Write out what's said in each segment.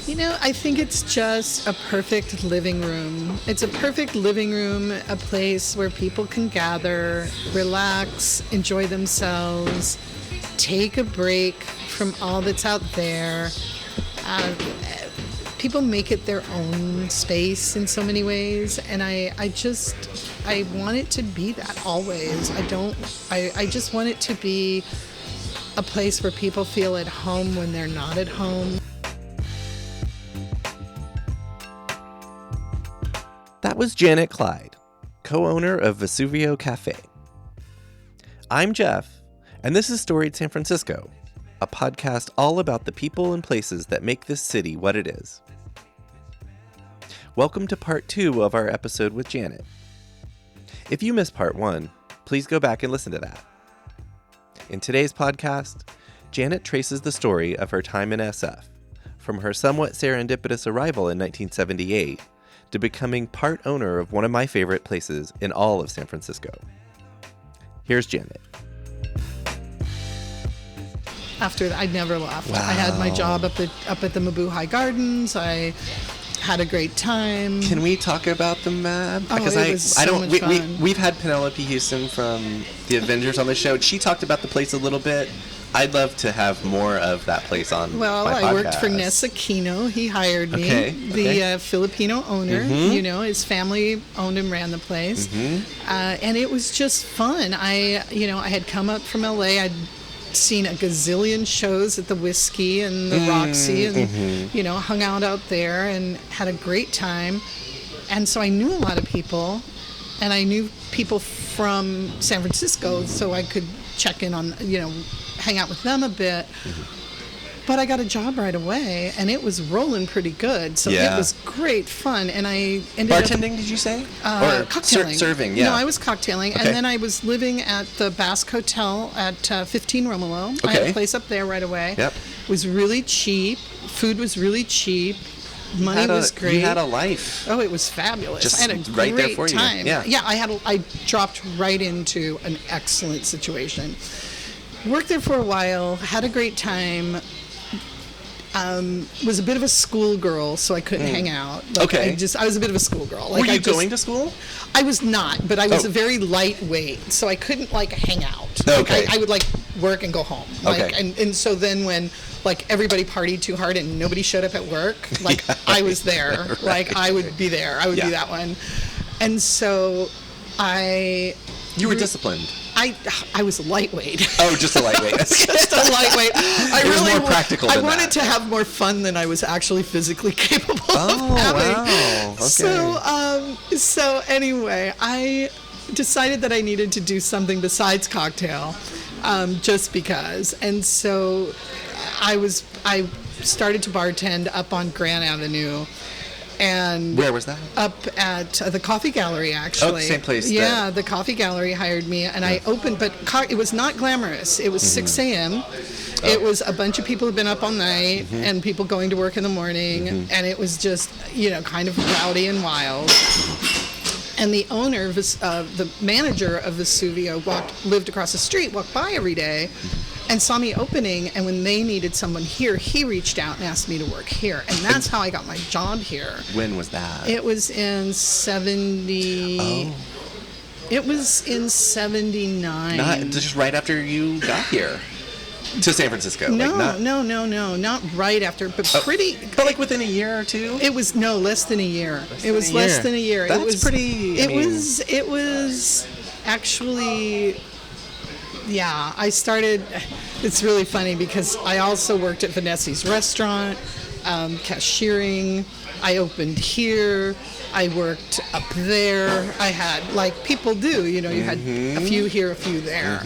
I think it's just a perfect living room. It's a perfect living room, a place where people can gather, relax, enjoy themselves, take a break from all that's out there. People make it their own space in so many ways, and I want it to be that always. I just want it to be a place where people feel at home when they're not at home. That was Janet Clyde, co-owner of Vesuvio Café. I'm Jeff, and this is Storied San Francisco, a podcast all about the people and places that make this city what it is. Welcome to part 2 of our episode with Janet. If you missed part 1, please go back and listen to that. In today's podcast, Janet traces the story of her time in SF, from her somewhat serendipitous arrival in 1978 to becoming part owner of one of my favorite places in all of San Francisco. Here's Janet. After that, I never left. Wow. I had my job up at the Mabuhay Gardens. I had a great time. Can we talk about the map? Oh, Because it was so much fun. We've had Penelope Houston from The Avengers on the show. She talked about the place a little bit. I'd love to have more of that place on my podcast. I worked for Ness Aquino. He hired me. The Filipino owner. Mm-hmm. His family owned and ran the place. Mm-hmm. And it was just fun. I had come up from LA. I'd seen a gazillion shows at the Whiskey and the Roxy and, hung out there and had a great time. And so I knew a lot of people, and I knew people from San Francisco, so I could check in on, hang out with them a bit. But I got a job right away, and it was rolling pretty good. So it was great fun, and I ended up... Bartending, did you say? Or cocktailing. Serving, yeah. No, I was cocktailing, and then I was living at the Basque Hotel at 15 Romolo. I had a place up there right away. Yep. It was really cheap. Food was really cheap. Money was great. You had a life. Oh, it was fabulous. Just I had a right great there for you. time. Yeah. I dropped right into an excellent situation. Worked there for a while, had a great time. Was a bit of a schoolgirl, so I couldn't hang out. I was a bit of a schoolgirl. Were you going to school? I was not, but I was a very lightweight, so I couldn't hang out. Okay. I would work and go home. And so then when everybody partied too hard and nobody showed up at work, I was there. Right. I would be there. I would be that one. And so You were disciplined. I was lightweight. Oh, just a lightweight. Just a lightweight. It was more practical than I wanted to have more fun than I was actually physically capable of having. Wow. Okay. So anyway, I decided that I needed to do something besides cocktail, just because. And so I started to bartend up on Grand Avenue. And where was that? Up at the Coffee Gallery, actually. Oh, same place. Yeah, the Coffee Gallery hired me, and I opened, but it was not glamorous. It was 6 a.m. It was a bunch of people who'd been up all night, and people going to work in the morning, and it was just, kind of rowdy and wild. And the owner, the manager of Vesuvio, lived across the street, walked by every day, and saw me opening, and when they needed someone here, he reached out and asked me to work here, and that's how I got my job here. When was that? It was in 70... Oh. It was in 79. Just right after you got here to San Francisco. No, not right after, but pretty... But within a year or two? It was, less than a year. Less than a year. That's pretty... It was actually... Yeah, I started, it's really funny because I also worked at Vanessi's restaurant, cashiering. I opened here. I worked up there. I had, people do, you had a few here, a few there.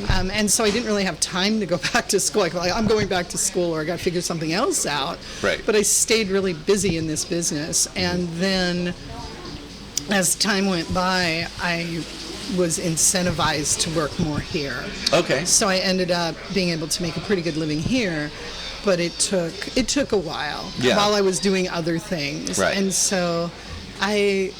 And so I didn't really have time to go back to school. I'm going back to school or I got to figure something else out. Right. But I stayed really busy in this business. And then as time went by, I was incentivized to work more here. Okay. So I ended up being able to make a pretty good living here, but it took a while while I was doing other things. Right. And so I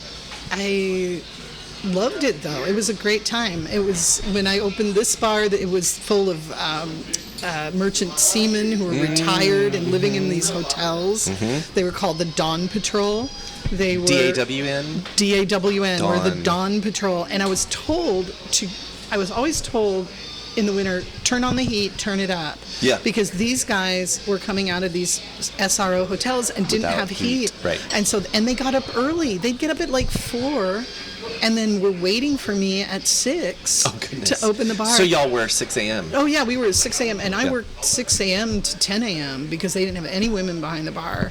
loved it, though. It was a great time. It was when I opened this bar, it was full of merchant seamen who were retired and living in these hotels. They were called the Dawn Patrol. They were D-A-W-N? D-A-W-N, or the Dawn Patrol. And I was always told in the winter, turn on the heat, turn it up. Yeah. Because these guys were coming out of these SRO hotels and didn't have heat. Right. And they got up early. They'd get up at like 4 and then were waiting for me at 6 to open the bar. So y'all were 6 a.m.? Oh, yeah, we were at 6 a.m. And I worked 6 a.m. to 10 a.m. because they didn't have any women behind the bar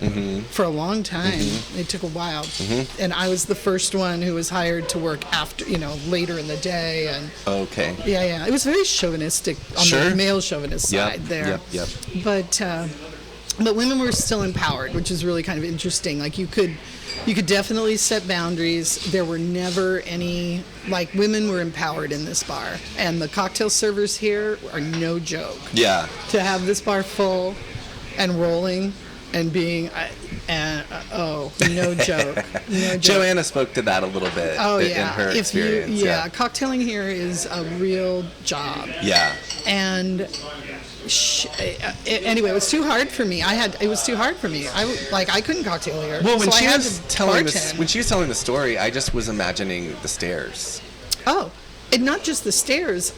for a long time. It took a while. And I was the first one who was hired to work after, later in the day. And okay. Yeah. It was very chauvinistic on the male chauvinist side there. Yep. But women were still empowered, which is really kind of interesting. Like you could definitely set boundaries. There were never any, women were empowered in this bar. And the cocktail servers here are no joke. Yeah. To have this bar full and rolling and being, no joke. No joke. Joanna spoke to that a little bit in her experience. Cocktailing here is a real job. Yeah. And anyway, it was too hard for me. It was too hard for me. I couldn't cocktail here. Well, when she was telling the story, I just was imagining the stairs. Oh, and not just the stairs.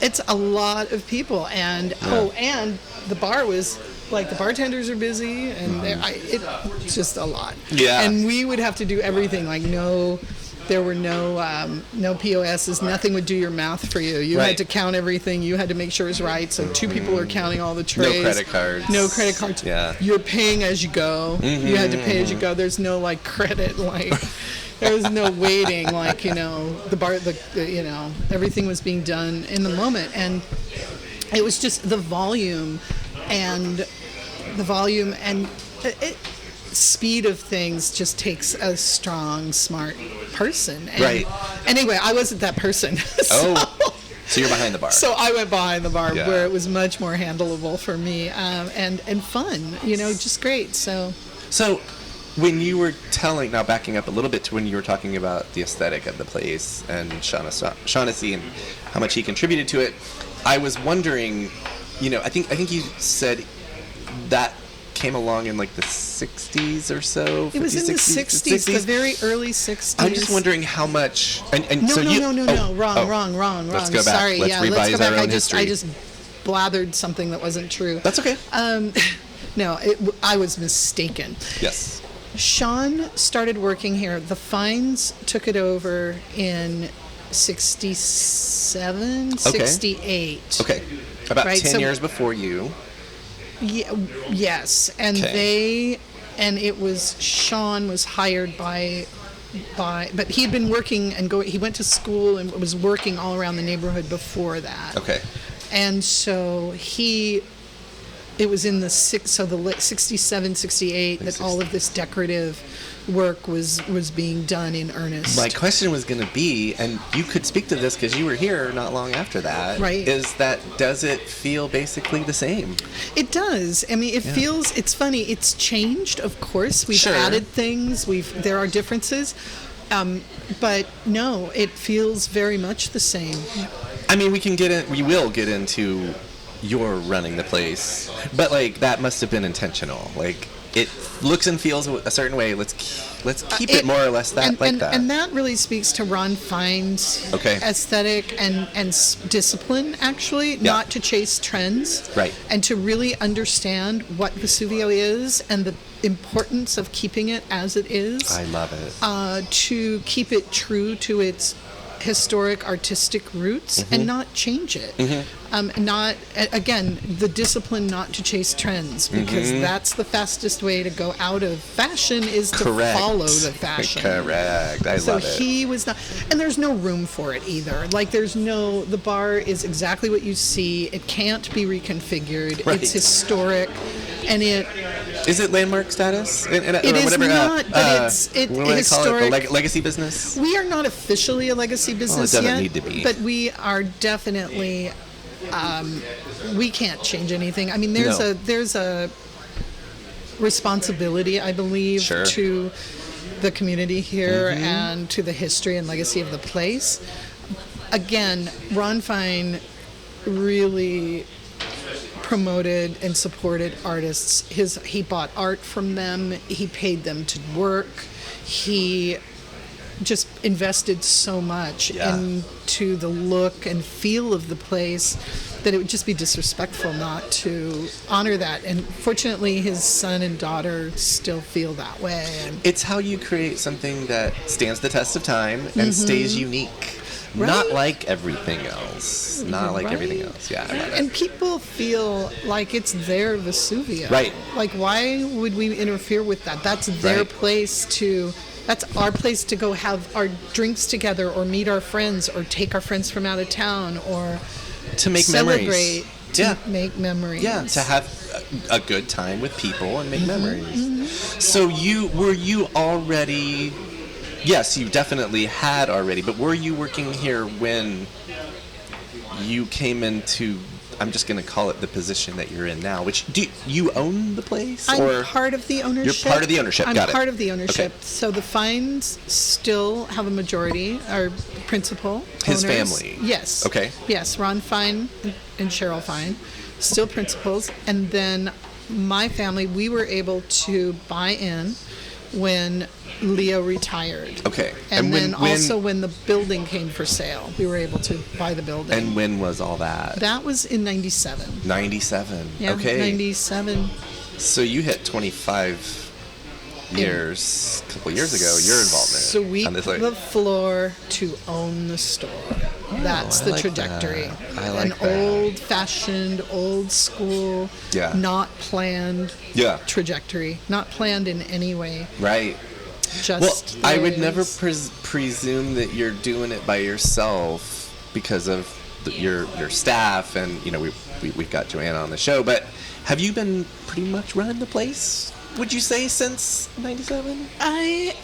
It's a lot of people, and and the bar was the bartenders are busy, and it's just a lot. Yeah. And we would have to do everything. There were no POSs. Nothing would do your math for you. You had to count everything. You had to make sure it was right. So 2 people were counting all the trays. No credit cards. Yeah. You're paying as you go. You had to pay as you go. There's no credit. There was no waiting. The bar. Everything was being done in the moment, and it was just the volume, and speed of things just takes a strong, smart person. And anyway, I wasn't that person. So you're behind the bar. So I went behind the bar where it was much more handleable for me, and fun, just great. So when you were now backing up a little bit to when you were talking about the aesthetic of the place and Shawn O'Shaughnessy and how much he contributed to it, I was wondering, I think you said that came along in the 60s or so. It was in the 60s, the very early 60s. I'm just wondering how much. No. Wrong. Let's go back. Sorry, let's revise go back. our own history. I just blathered something that wasn't true. That's okay. I was mistaken. Yes. Shawn started working here. The Feins took it over in 67, 68. Okay. About 10 years before you. Yes, and it was Shawn was hired by, but he had been working he went to school and was working all around the neighborhood before that. Okay. And so it was in the 67, 68 that all of this decorative work was being done in earnest. My question was going to be, and you could speak to this because you were here not long after that, right? Does it feel basically the same? It does. It feels, it's funny, it's changed, of course. We've added things, there are differences, but no, it feels very much the same. We will get into your running the place, but that must have been intentional. It looks and feels a certain way. Let's keep it more or less that. And that really speaks to Ron Feins' aesthetic and discipline, actually, not to chase trends, right? And to really understand what Vesuvio is and the importance of keeping it as it is. I love it. To keep it true to its historic artistic roots and not change it. Not, again, the discipline not to chase trends, because that's the fastest way to go out of fashion, is to follow the fashion. Correct. I love it. So he was not, and there's no room for it either. The bar is exactly what you see. It can't be reconfigured. Right. It's historic, and is it landmark status? It is not, but it's historic. The legacy business? We are not officially a legacy business yet. It doesn't need to be. But we are definitely, we can't change anything. There's a responsibility, I believe, to the community here and to the history and legacy of the place. Again, Ron Fein really promoted and supported artists. He bought art from them. He paid them to work. He just invested so much into the look and feel of the place that it would just be disrespectful not to honor that. And fortunately, his son and daughter still feel that way. And it's how you create something that stands the test of time and stays unique. Right. Not like everything else. Not like everything else. Yeah, I love it. And people feel like it's their Vesuvio. Right. Like, why would we interfere with that? That's their place to... That's our place to go have our drinks together or meet our friends or take our friends from out of town or to make celebrate, memories. Make memories. Yeah, to have a good time with people and make memories. So were you already... Yes, you definitely had already, but were you working here when you came into... I'm just going to call it the position that you're in now, which do you own the place? I'm part of the ownership. You're part of the ownership. Got it. I'm part of the ownership. Okay. So the Feins still have a majority, our principal His owners. family? Yes. Okay. Yes, Ron Fein and Cheryl Fein, still principals. And then my family, we were able to buy in when Leo retired. Okay. And then also when the building came for sale, we were able to buy the building. And when was all that? That was in 97. 97. Yeah, okay. 97. So you hit 25 years, a couple years ago, your involvement Sweep on this. the floor to own the store. That's the trajectory. I like An old-fashioned, old-school, not planned trajectory. Not planned in any way. Right. Just I would never presume that you're doing it by yourself because of your staff, and we've got Joanna on the show. But have you been pretty much running the place, would you say, since 97? I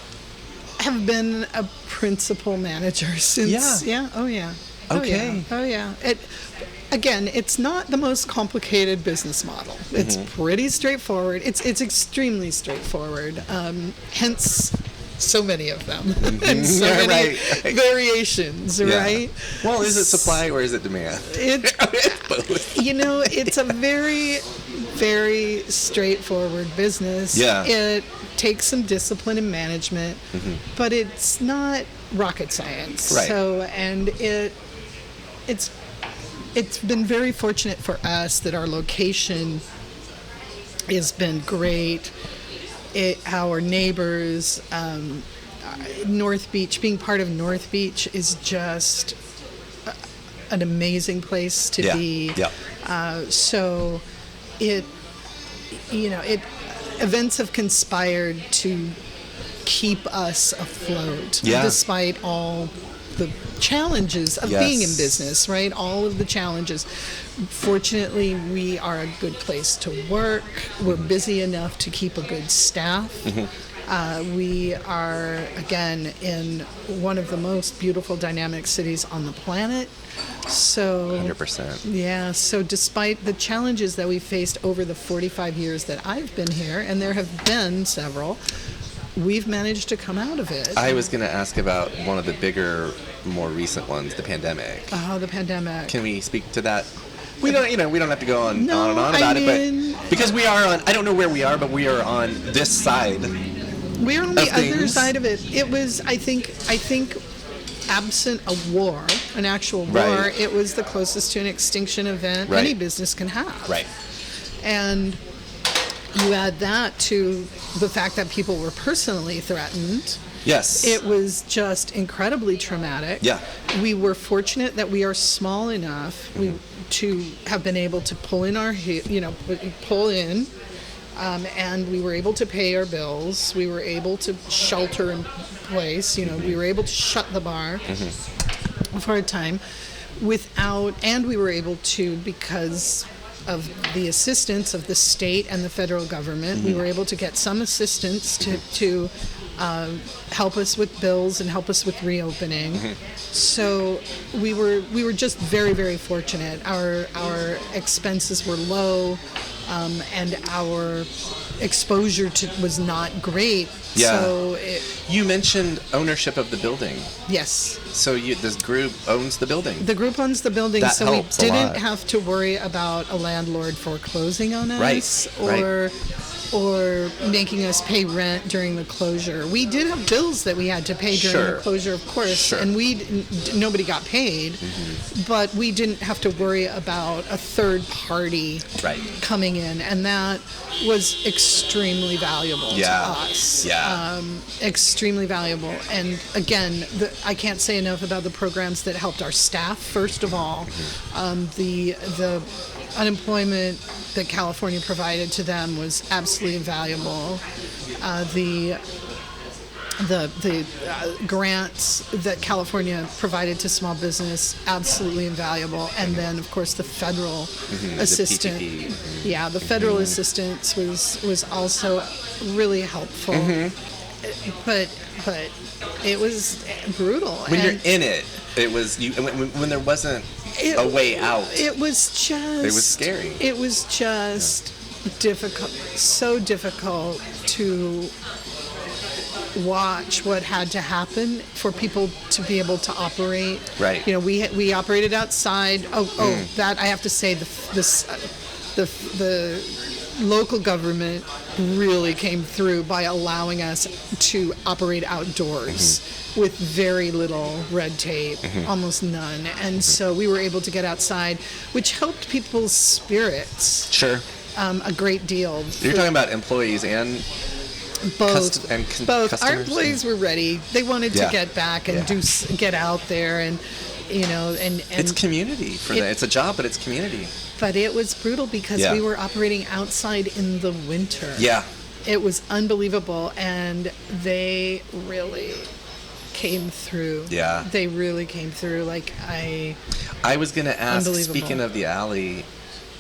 have been a principal manager since. Oh yeah. Okay. Oh yeah. Again, it's not the most complicated business model. It's pretty straightforward. It's extremely straightforward. Hence, so many of them and so many variations. Right. Well, is it supply or is it demand? It's both. It's a very, very straightforward business. Yeah. It takes some discipline and management, but it's not rocket science. Right. So, and it's been very fortunate for us that our location has been great. Our neighbors, North Beach, being part of North Beach is just an amazing place to be. Yeah. So events have conspired to keep us afloat despite all the challenges of being in business, right? All of the challenges. Fortunately, we are a good place to work. We're busy enough to keep a good staff. We are, again, in one of the most beautiful, dynamic cities on the planet. So 100%. Yeah, so despite the challenges that we faced over the 45 years that I've been here, and there have been several, we've managed to come out of it. I was going to ask about one of the bigger, more recent ones, the pandemic. Oh, the pandemic. Can we speak to that? We don't have to go on and on about it, but because we are on, I don't know where we are, but we are on this side. We're on the other side of it. It was, I think, absent a war, an actual war, it was the closest to an extinction event any business can have. Right. And you add that to the fact that people were personally threatened. Yes. It was just incredibly traumatic. Yeah. We were fortunate that we are small enough to have been able to pull in and we were able to pay our bills. We were able to shelter in place. We were able to shut the bar for a time and we were able to, because of the assistance of the state and the federal government, we were able to get some assistance to help us with bills and help us with reopening. So we were just very, very fortunate. Our expenses were low, and our exposure was not great. Yeah. So you mentioned ownership of the building. Yes. So this group owns the building. The group owns the building, That so we helps a didn't lot. have to worry about a landlord foreclosing on us, Right. or making us pay rent during the closure. We did have bills that we had to pay during Sure. the closure, of course, Sure. and nobody got paid, but we didn't have to worry about a third party Right. coming in, and that was extremely valuable Yeah. to us. Yeah. Extremely valuable. And again, I can't say enough about the programs that helped our staff. First of all, the unemployment that California provided to them was absolutely invaluable. The grants that California provided to small business, absolutely invaluable. And then, of course, the federal assistance. The PPP. Yeah, the federal assistance was also really helpful. But it was brutal. When and you're in it, it was when there wasn't a way out. It was just. It was scary. It was just difficult, so difficult to watch what had to happen for people to be able to operate. Right. You know, we operated outside. That I have to say, the local government really came through by allowing us to operate outdoors with very little red tape, almost none. And so we were able to get outside, which helped people's spirits Sure. a great deal. You're talking about employees and Both. Both. customers. Our employees were ready. They wanted to Yeah. get back and Yeah. get out there and, and It's community for them. It's a job, but it's community. But it was brutal because Yeah. we were operating outside in the winter. Yeah. It was unbelievable, and they really came through. Yeah. They really came through. I was going to ask, Unbelievable. speaking of the alley,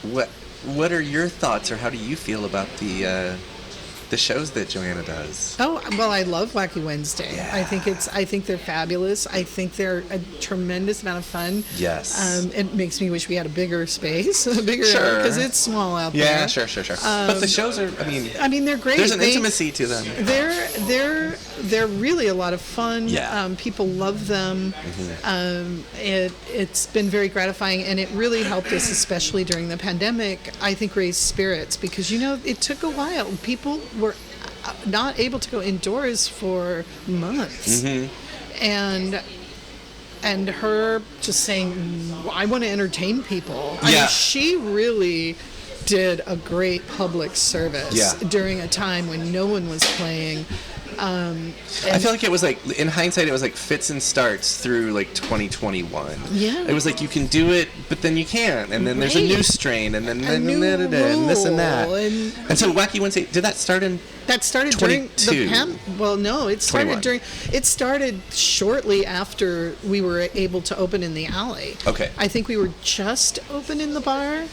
what are your thoughts, or how do you feel about the shows that Joanna does? Oh, well, I love Wacky Wednesday. Yeah. I think they're fabulous. I think they're a tremendous amount of fun. Yes. It makes me wish we had a bigger space, Sure. because it's small out there. Yeah, sure. But the shows are, I mean, they're great. there's an intimacy to them. They're really a lot of fun. Yeah. People love them. It's been very gratifying, and it really helped us, especially during the pandemic, I think, raise spirits, because, it took a while. People were not able to go indoors for months. And her just saying, I want to entertain people. I Yeah. mean, she really did a great public service Yeah. during a time when no one was playing. I feel like it was like, in hindsight, it was like fits and starts through like 2021. Yeah. It was like you can do it, but then you can't, and then there's a new Right. strain, and then A new and this and that. rule, And so Wacky Wednesday, did that start in? That started during 22. well, no, it started 21. it started shortly after we were able to open in the alley. Okay. I think we were just open in the bar,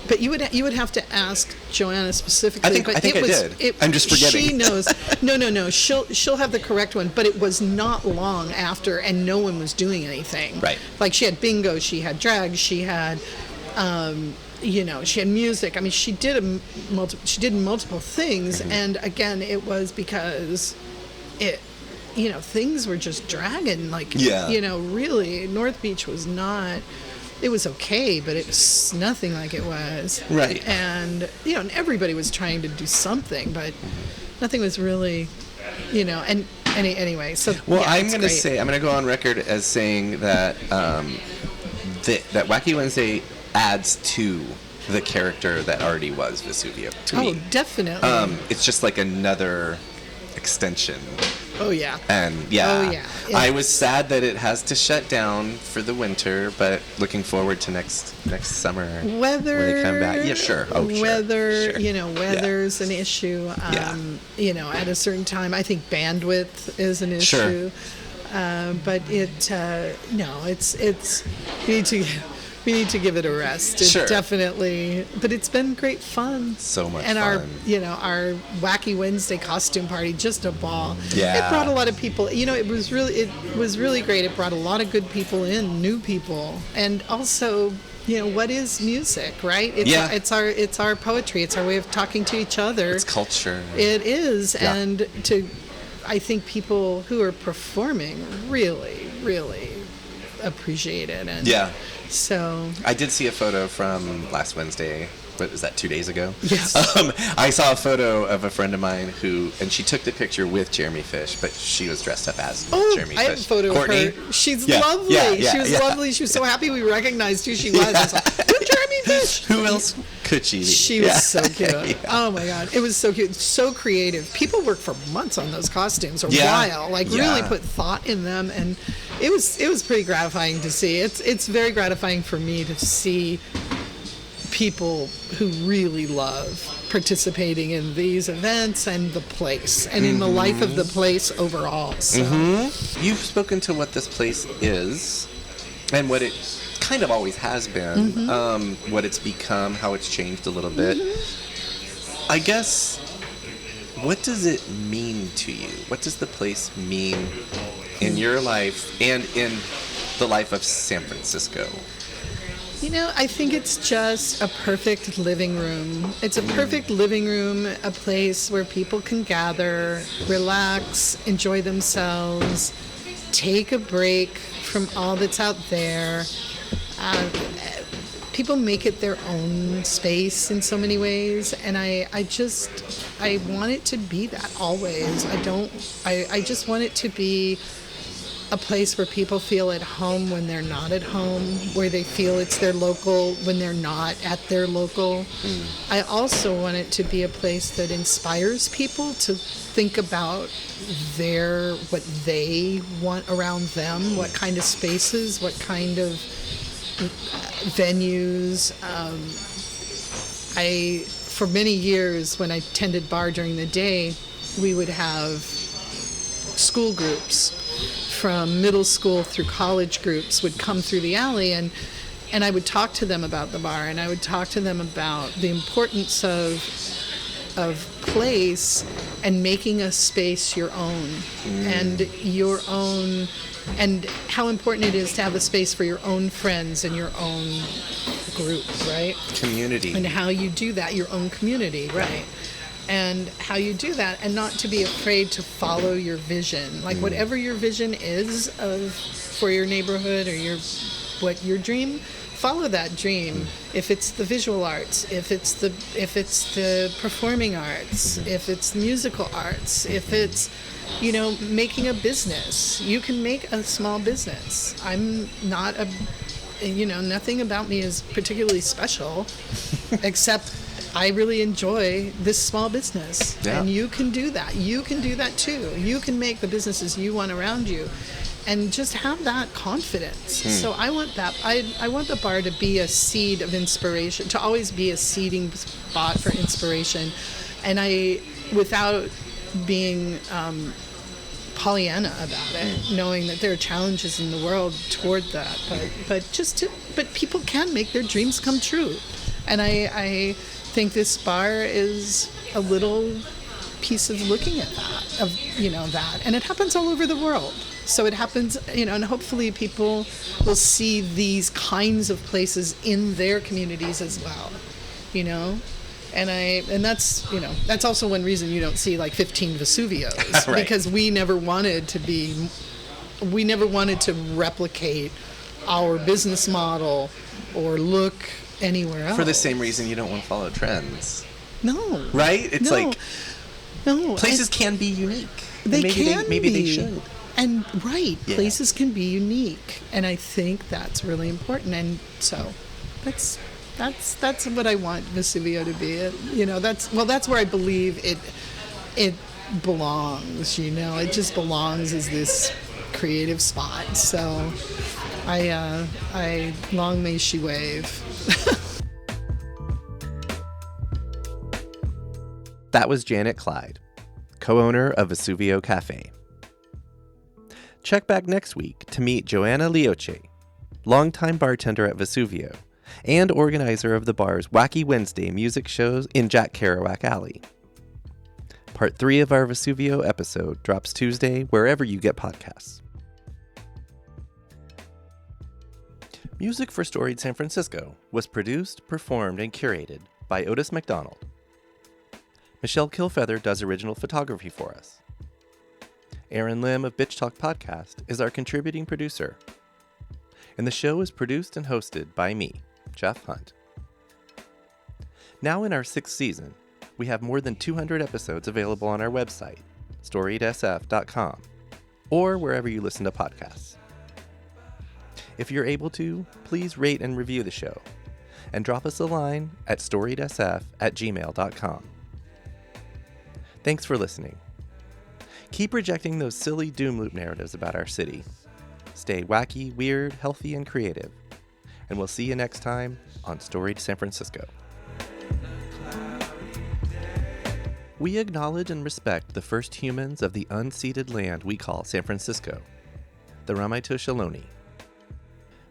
but you would have to ask Joanna specifically. I think I did. I'm just forgetting. She knows. No. She'll have the correct one, but it was not long after, and no one was doing anything. Right. Like, she had bingo, she had drag, she had. She had music. I mean, she did multiple things, and again, it was because things were just dragging. Really, North Beach was not. It was okay, but it was nothing like it was. Right. And and everybody was trying to do something, but nothing was really, And anyway, so. Well, yeah, I'm going to go on record as saying that that Wacky Wednesday adds to the character that already was Vesuvio to me. Oh, definitely. It's just like another extension. Oh yeah. And Oh, yeah. I was sad that it has to shut down for the winter, but looking forward to next summer Weather. when they come back. Yeah, sure. Oh, sure. Weather. Sure. Weather's an issue. At a certain time, I think bandwidth is an issue. Sure. But it's we we need to give it a rest. It's definitely, but it's been great fun. So much and fun. And our Wacky Wednesday costume party, just a ball. Yeah. It brought a lot of people. It was really great. It brought a lot of good people in, new people, and also, what is music, right? It's our poetry. It's our way of talking to each other. It's culture. It is, and I think people who are performing really, really appreciate it. And so I did see a photo from last Wednesday. What was that, 2 days ago? Yes. I saw a photo of a friend of mine and she took the picture with Jeremy Fish, but she was dressed up as Jeremy Fish. I have a photo Courtney? of her. She's lovely. She was lovely. She was so happy we recognized who she was. I was like, Jeremy Fish. Who else could she be? She was so cute. Oh my God. It was so cute. So creative. People work for months on those costumes, or a while, really put thought in them, and it was pretty gratifying to see. It's very gratifying for me to see people who really love participating in these events and the place and in the life of the place overall. So. You've spoken to what this place is and what it kind of always has been, what it's become, how it's changed a little bit. I guess, what does it mean to you? What does the place mean in your life and in the life of San Francisco? I think it's just a perfect living room. It's a perfect living room, a place where people can gather, relax, enjoy themselves, take a break from all that's out there. People make it their own space in so many ways, and I want it to be that always. I just want it to be a place where people feel at home when they're not at home, where they feel it's their local when they're not at their local. I also want it to be a place that inspires people to think about what they want around them, what kind of spaces, what kind of venues. For many years, when I tended bar during the day, we would have school groups from middle school through college groups would come through the alley, and I would talk to them about the bar, and I would talk to them about the importance of place and making a space your own, and your own, and how important it is to have a space for your own friends and your own group, right? Community. And how you do that, your own community, right? And how you do that, and not to be afraid to follow your vision. Like whatever your vision is for your neighborhood or your dream, follow that dream. If it's the visual arts, if it's the performing arts, if it's musical arts, if it's making a business, you can make a small business. I'm not nothing about me is particularly special, except I really enjoy this small business, and you can do that. You can do that too. You can make the businesses you want around you, and just have that confidence. So I want that. I want the bar to be a seed of inspiration, to always be a seeding spot for inspiration, and without being Pollyanna about it, knowing that there are challenges in the world toward that, but people can make their dreams come true, and I think this bar is a little piece of looking at that, and it happens all over the world. So it happens, and hopefully people will see these kinds of places in their communities as well, and that's also one reason you don't see like 15 Vesuvios, right? Because we never wanted to replicate our business model or look anywhere else. For the same reason you don't want to follow trends. No. Right? It's no. Places can be unique. Maybe they should. And places can be unique, and I think that's really important. And so that's what I want Vesuvio to be. That's where I believe it belongs. It just belongs as this creative spot. So I long may she wave. That was Janet Clyde, co-owner of Vesuvio Café. Check back next week to meet Joanna Lioce, longtime bartender at Vesuvio, and organizer of the bar's Wacky Wednesday music shows in Jack Kerouac Alley. Part 3 of our Vesuvio episode drops Tuesday wherever you get podcasts. Music for Storied San Francisco was produced, performed, and curated by Otis McDonald. Michelle Kilfeather does original photography for us. Aaron Lim of Bitch Talk Podcast is our contributing producer. And the show is produced and hosted by me, Jeff Hunt. Now in our 6th season, we have more than 200 episodes available on our website, storiedsf.com, or wherever you listen to podcasts. If you're able to, please rate and review the show, and drop us a line at storiedsf@gmail.com. Thanks for listening. Keep rejecting those silly doom loop narratives about our city. Stay wacky, weird, healthy, and creative. And we'll see you next time on Storied San Francisco. We acknowledge and respect the first humans of the unceded land we call San Francisco, the Ramaytush Ohlone.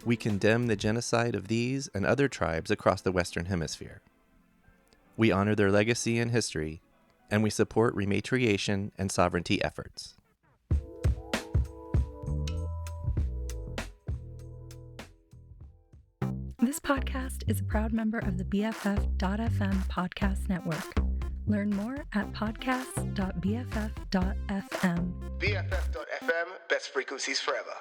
We condemn the genocide of these and other tribes across the Western Hemisphere. We honor their legacy and history, and we support rematriation and sovereignty efforts. This podcast is a proud member of the BFF.FM podcast network. Learn more at podcast.bff.fm. BFF.FM, best frequencies forever.